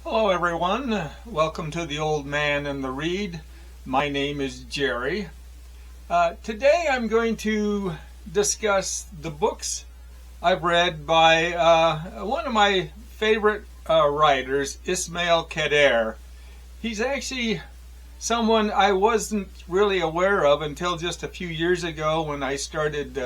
Hello everyone, welcome to the Old Man and the Read. My name is Jerry. Today I'm going to discuss the books I've read by one of my favorite writers, Ismail Kadare. He's actually someone I wasn't really aware of until just a few years ago when I started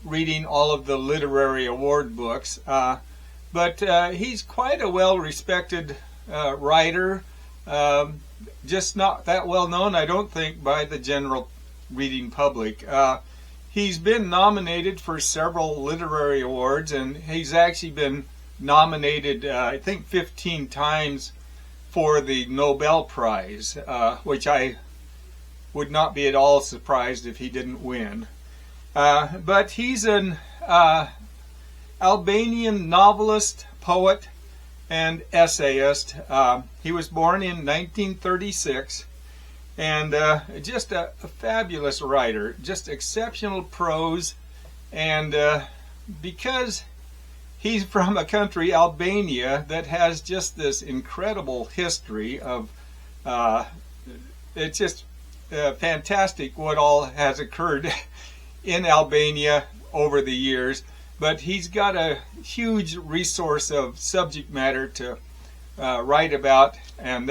reading all of the literary award books. But he's quite a well-respected writer, just not that well known, I don't think, by the general reading public. He's been nominated for several literary awards, and he's actually been nominated, I think, 15 times for the Nobel Prize, which I would not be at all surprised if he didn't win. But he's an Albanian novelist, poet, and essayist. He was born in 1936 and just a fabulous writer, just exceptional prose. And because he's from a country, Albania, that has just this incredible history of, it's just fantastic what all has occurred in Albania over the years. But he's got a huge resource of subject matter to write about, and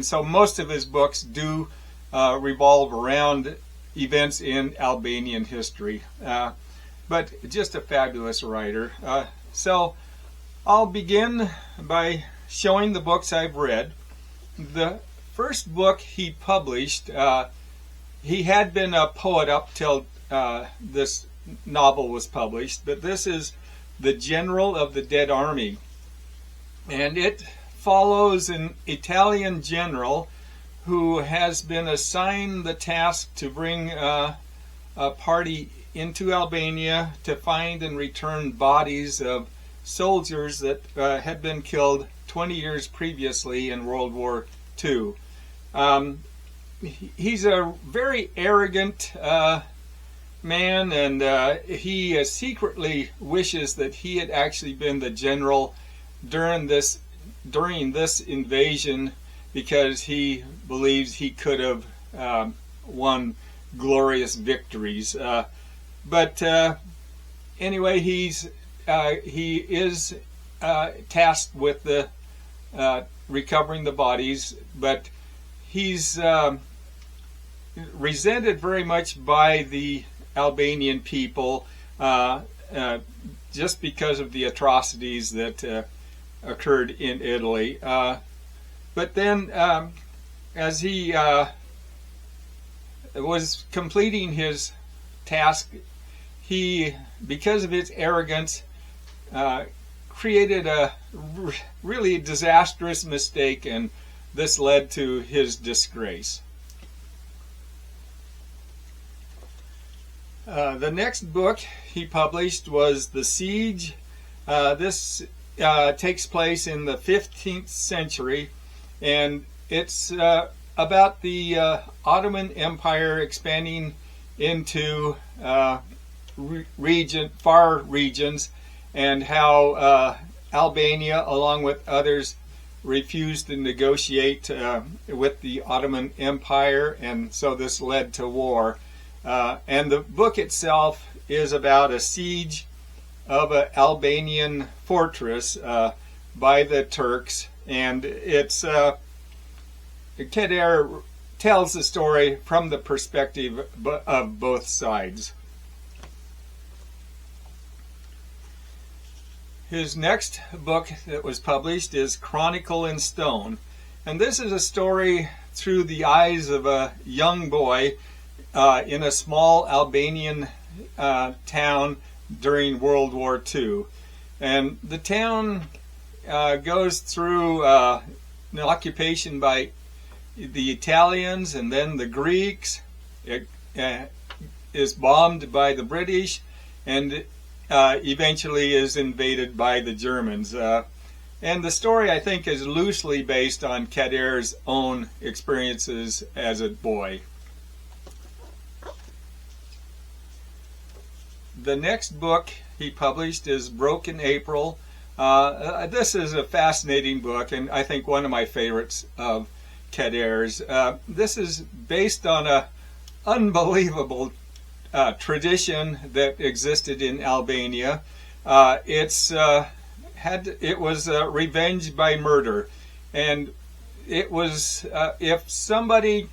so most of his books do revolve around events in Albanian history. But just a fabulous writer. So I'll begin by showing the books I've read. The first book he published, he had been a poet up till this novel was published, but this is The General of the Dead Army, and it follows an Italian general who has been assigned the task to bring a party into Albania to find and return bodies of soldiers that had been killed 20 years previously in World War II. He's a very arrogant man, and he secretly wishes that he had actually been the general during this invasion, because he believes he could have won glorious victories. But anyway, he is tasked with the recovering the bodies, but he's resented very much by the Albanian people just because of the atrocities that occurred in Italy. But then as he was completing his task, he, because of his arrogance, created a really disastrous mistake, and this led to his disgrace. The next book he published was The Siege. This takes place in the 15th century, and it's about the Ottoman Empire expanding into far regions, and how Albania, along with others, refused to negotiate with the Ottoman Empire, and so this led to war. And the book itself is about a siege of an Albanian fortress by the Turks, and it's Kadare tells the story from the perspective of both sides. His next book that was published is Chronicle in Stone, and this is a story through the eyes of a young boy in a small Albanian town during World War II. And the town goes through an occupation by the Italians and then the Greeks. It is bombed by the British, and eventually is invaded by the Germans. And the story, I think, is loosely based on Kadare's own experiences as a boy. The next book he published is Broken April, This is a fascinating book, and I think one of my favorites of Kadare's. This is based on a unbelievable tradition that existed in Albania. It was revenge by murder, and it was if somebody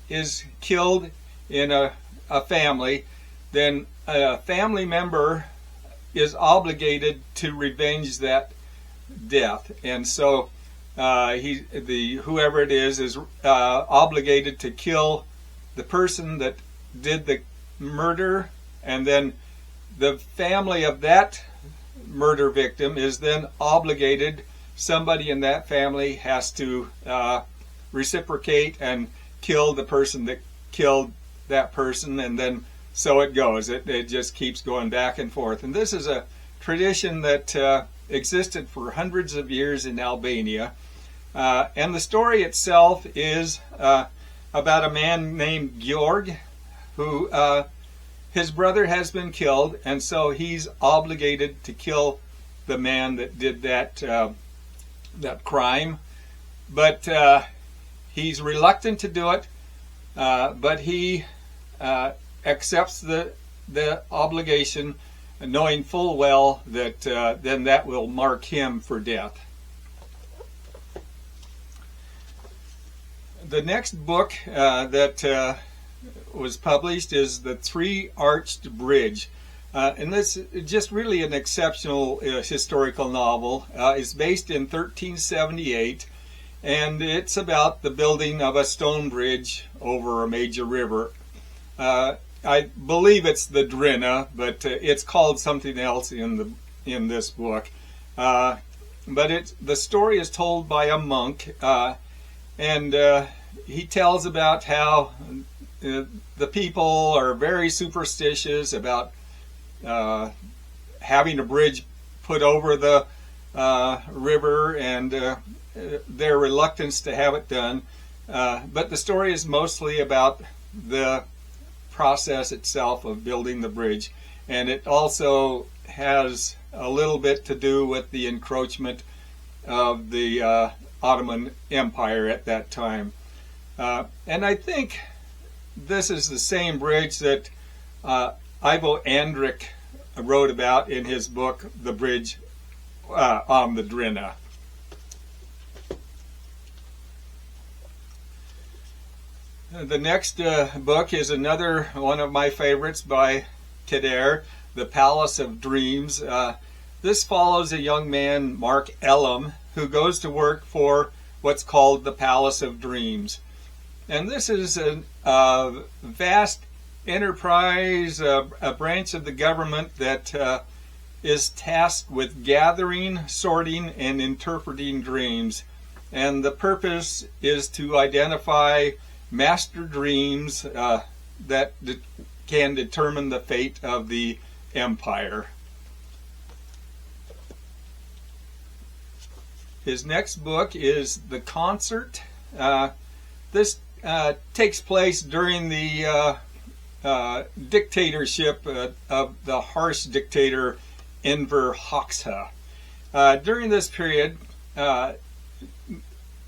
is killed in a family, then a family member is obligated to revenge that death, and so whoever it is obligated to kill the person that did the murder, and then the family of that murder victim is then obligated. Somebody in that family has to reciprocate and kill the person that killed that person, and then so it goes. It just keeps going back and forth. And this is a tradition that existed for hundreds of years in Albania. And the story itself is about a man named Georg, who his brother has been killed, and so he's obligated to kill the man that did that crime. But he's reluctant to do it, but he accepts the obligation, knowing full well that then that will mark him for death. The next book that was published is The Three-Arched Bridge. And this is just really an exceptional historical novel. It's based in 1378, and it's about the building of a stone bridge over a major river. I believe it's the Drina, but it's called something else in this book. But the story is told by a monk, and he tells about how the people are very superstitious about having a bridge put over the river, and their reluctance to have it done. But the story is mostly about the process itself of building the bridge, and it also has a little bit to do with the encroachment of the Ottoman Empire at that time. And I think this is the same bridge that Ivo Andrić wrote about in his book, The Bridge on the Drina. The next book is another one of my favorites by Kadare, The Palace of Dreams. This follows a young man, Mark Elam, who goes to work for what's called the Palace of Dreams. And this is a vast enterprise, a branch of the government that is tasked with gathering, sorting, and interpreting dreams. And the purpose is to identify master dreams that can determine the fate of the empire. His next book is The Concert. This takes place during the dictatorship of the harsh dictator Enver Hoxha. During this period,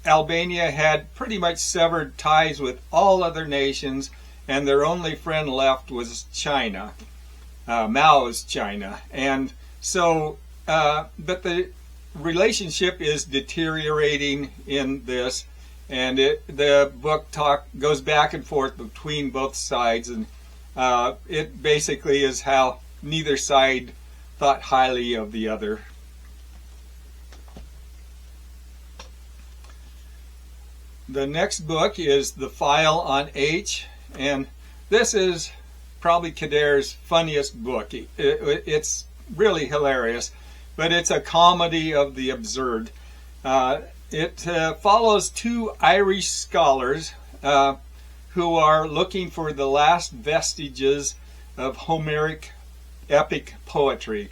Albania had pretty much severed ties with all other nations, and their only friend left was China, Mao's China. And so, but the relationship is deteriorating in this, and the book goes back and forth between both sides, and it basically is how neither side thought highly of the other. The next book is The File on H, and this is probably Kadare's funniest book. It's really hilarious, but it's a comedy of the absurd. It follows two Irish scholars who are looking for the last vestiges of Homeric epic poetry.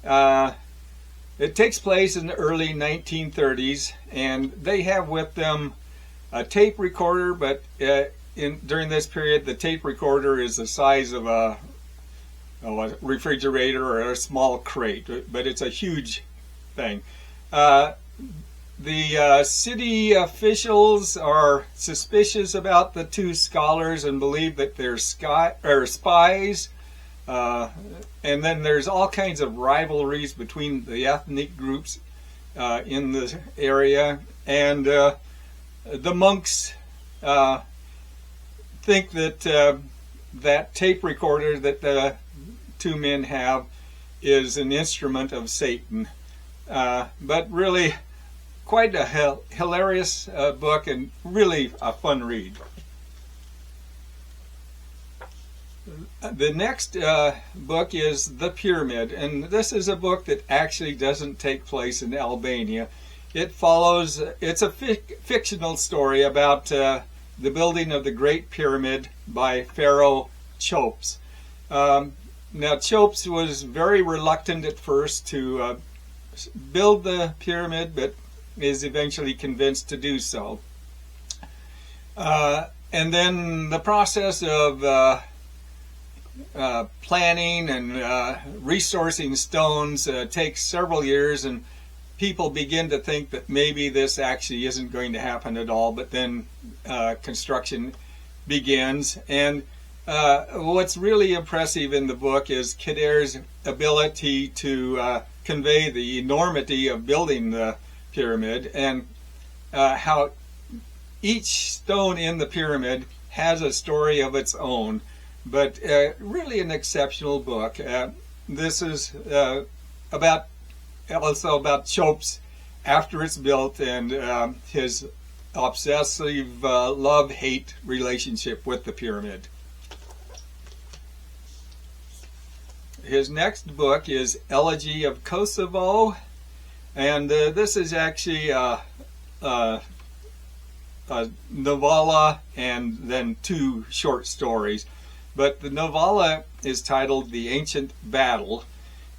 It takes place in the early 1930s, and they have with them a tape recorder, but during this period the tape recorder is the size of a refrigerator or a small crate, but it's a huge thing. The city officials are suspicious about the two scholars and believe that they're spies. And then there's all kinds of rivalries between the ethnic groups in the area. And the monks think that that tape recorder that the two men have is an instrument of Satan. But really, quite a hilarious book and really a fun read. The next book is The Pyramid, and this is a book that actually doesn't take place in Albania. It's a fictional story about the building of the Great Pyramid by Pharaoh Chopes. Now, Chopes was very reluctant at first to build the pyramid, but is eventually convinced to do so. And then the process of planning and resourcing stones takes several years, and people begin to think that maybe this actually isn't going to happen at all, but then construction begins. And what's really impressive in the book is Kadare's ability to convey the enormity of building the pyramid, and how each stone in the pyramid has a story of its own. But really an exceptional book. This is also about Chopes after it's built, and his obsessive love-hate relationship with the pyramid. His next book is Elegy of Kosovo, and this is actually a novella and then two short stories. But the novella is titled The Ancient Battle,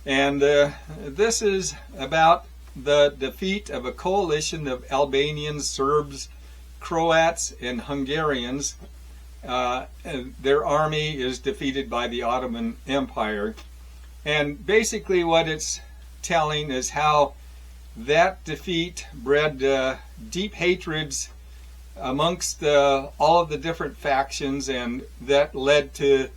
and this is about the defeat of a coalition of Albanians, Serbs, Croats, and Hungarians. Their army is defeated by the Ottoman Empire. And basically what it's telling is how that defeat bred deep hatreds amongst all of the different factions, and that led to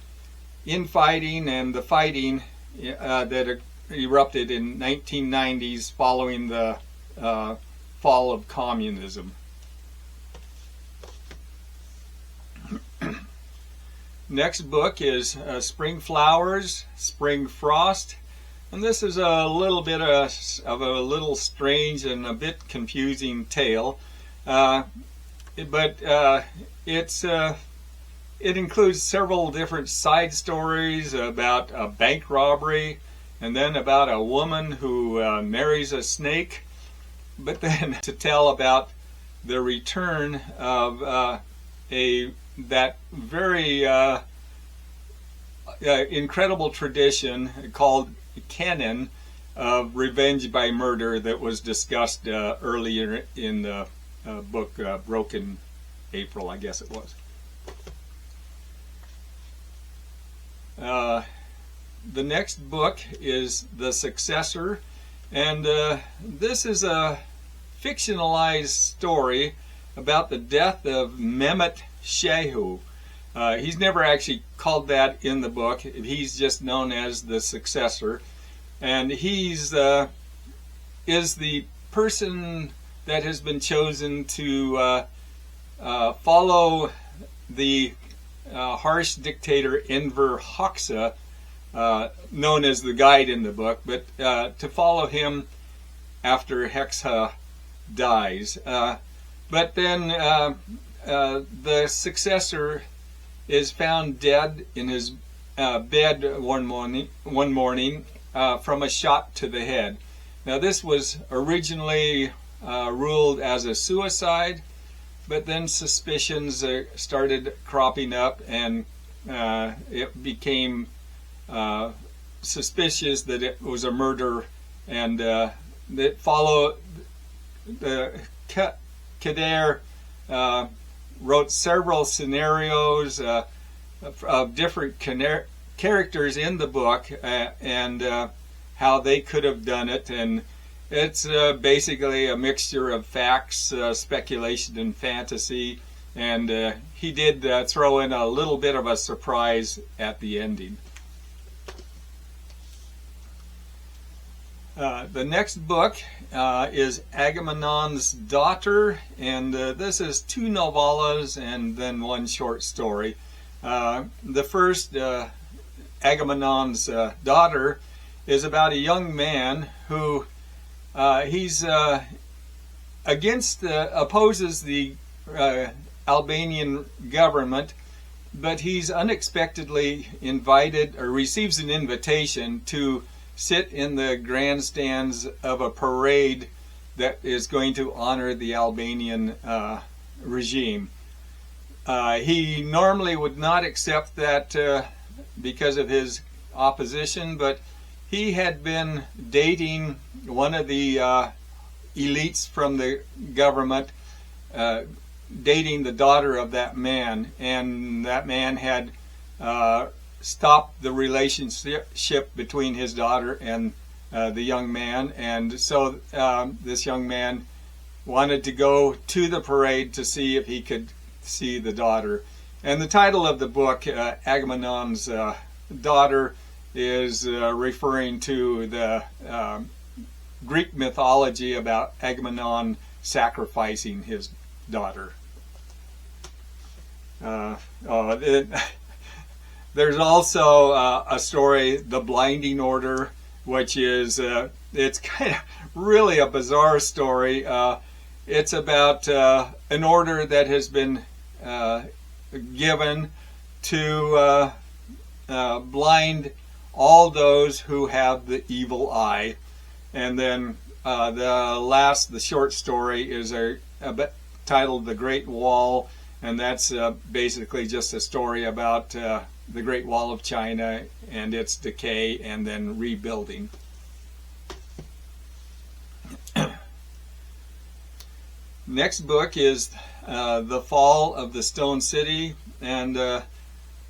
infighting and the fighting that erupted in 1990s following the fall of communism. Next book is Spring Flowers, Spring Frost, and this is a little bit of a little strange and a bit confusing tale, but it includes several different side stories about a bank robbery, and then about a woman who marries a snake, but then to tell about the return of that very incredible tradition called canon of revenge by murder that was discussed earlier in the book Broken April, I guess it was. The next book is The Successor, and this is a fictionalized story about the death of Mehmet Shehu. He's never actually called that in the book. He's just known as the Successor, and he's is the person that has been chosen to follow the harsh dictator Enver Hoxha, known as the guide in the book, but to follow him after Hexa dies. But then the successor is found dead in his bed one morning from a shot to the head. Now, this was originally ruled as a suicide, but then suspicions started cropping up, and it became suspicious that it was a murder, and that followed the Kadare wrote several scenarios of different characters in the book, and how they could have done it, and It's basically a mixture of facts, speculation, and fantasy. And he did throw in a little bit of a surprise at the ending. The next book is Agamemnon's Daughter, and this is 2 novellas and then 1 short story. The first, Agamemnon's Daughter, is about a young man who he's opposes the Albanian government, but he's unexpectedly invited, or receives an invitation to sit in the grandstands of a parade that is going to honor the Albanian regime. He normally would not accept that because of his opposition, but he had been dating one of the elites from the government, dating the daughter of that man, and that man had stopped the relationship between his daughter and the young man, and so this young man wanted to go to the parade to see if he could see the daughter. And the title of the book, Agamemnon's Daughter, is referring to the Greek mythology about Agamemnon sacrificing his daughter. There's also a story, The Blinding Order, which is, it's kind of really a bizarre story. It's about an order that has been given to blind all those who have the evil eye. And then the short story is titled The Great Wall, and that's basically just a story about the Great Wall of China and its decay and then rebuilding. Next book is The Fall of the Stone City, and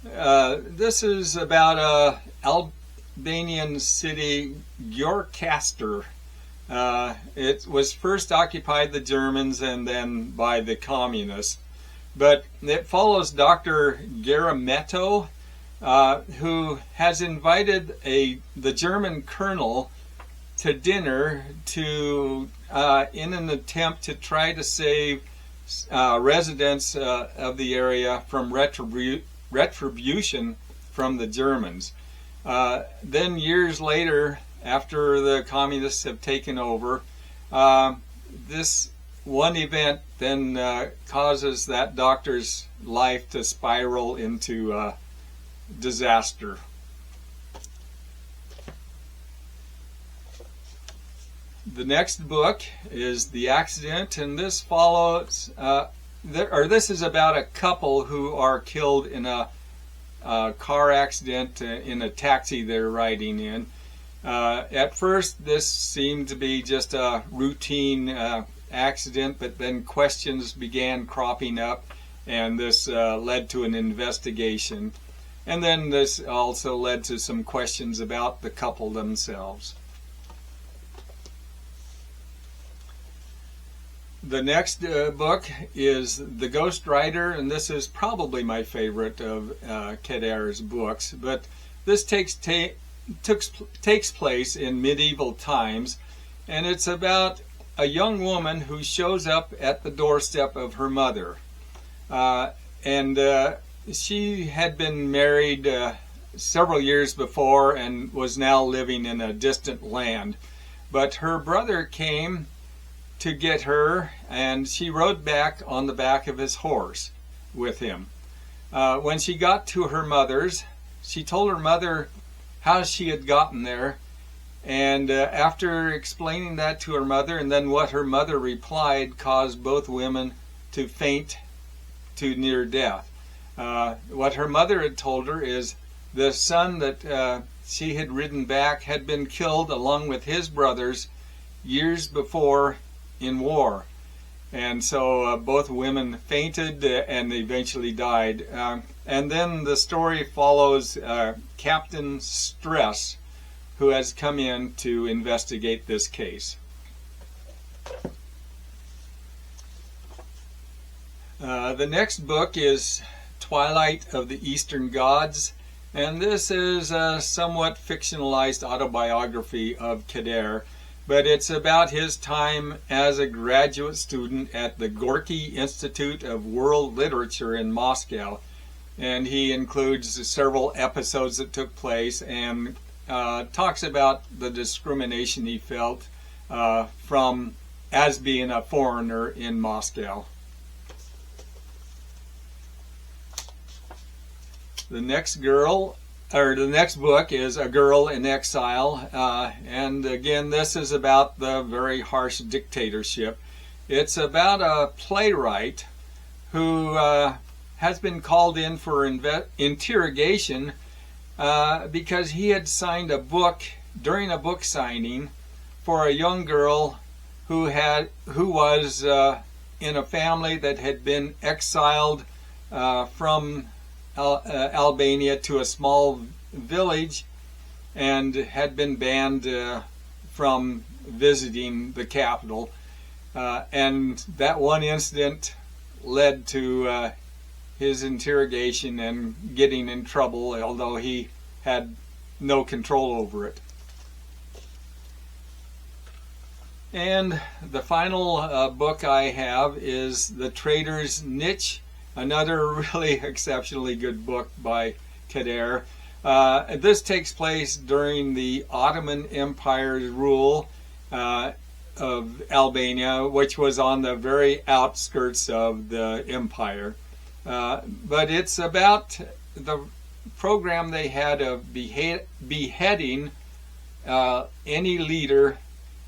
this is about a Albanian city, Gjorkastor. It was first occupied by the Germans and then by the communists. But it follows Dr. Garametto, who has invited the German colonel to dinner in an attempt to try to save residents of the area from retribution from the Germans. Then years later, after the communists have taken over, this one event then causes that doctor's life to spiral into disaster. The next book is The Accident, and this follows, this is about a couple who are killed in a car accident in a taxi they're riding in. At first, this seemed to be just a routine accident, but then questions began cropping up, and this led to an investigation. And then this also led to some questions about the couple themselves. The next book is The Ghost Rider, and this is probably my favorite of Kadare's books. But this takes place in medieval times, and it's about a young woman who shows up at the doorstep of her mother. She had been married several years before and was now living in a distant land. But her brother came to get her, and she rode back on the back of his horse with him. When she got to her mother's, she told her mother how she had gotten there, and after explaining that to her mother and then what her mother replied caused both women to faint to near death. What her mother had told her is the son that she had ridden back had been killed along with his brothers years before in war, and so both women fainted and eventually died. And then the story follows Captain Stress, who has come in to investigate this case. The next book is Twilight of the Eastern Gods, and this is a somewhat fictionalized autobiography of Kadare, but it's about his time as a graduate student at the Gorky Institute of World Literature in Moscow. And he includes several episodes that took place and talks about the discrimination he felt from as being a foreigner in Moscow. The next book is A Girl in Exile, and again this is about the very harsh dictatorship. It's about a playwright who has been called in for interrogation because he had signed a book during a book signing for a young girl who was in a family that had been exiled from Albania to a small village and had been banned from visiting the capital, and that one incident led to his interrogation and getting in trouble, although he had no control over it. And the final book I have is The Traitor's Niche, another really exceptionally good book by Kadare. This takes place during the Ottoman Empire's rule of Albania, which was on the very outskirts of the empire. But it's about the program they had of beheading any leader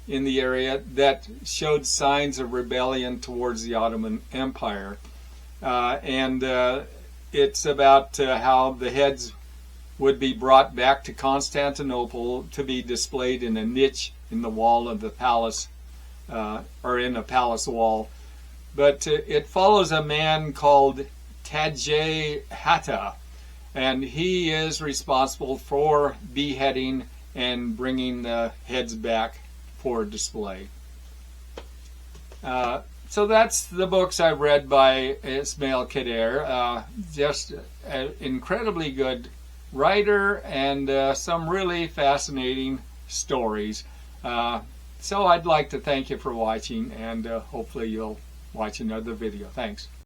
in the area that showed signs of rebellion towards the Ottoman Empire. And it's about how the heads would be brought back to Constantinople to be displayed in a niche in the wall of the palace, or in a palace wall. But it follows a man called Tajay Hatta, and he is responsible for beheading and bringing the heads back for display. So that's the books I've read by Ismail Kadare. Just an incredibly good writer and some really fascinating stories. So I'd like to thank you for watching, and hopefully you'll watch another video. Thanks.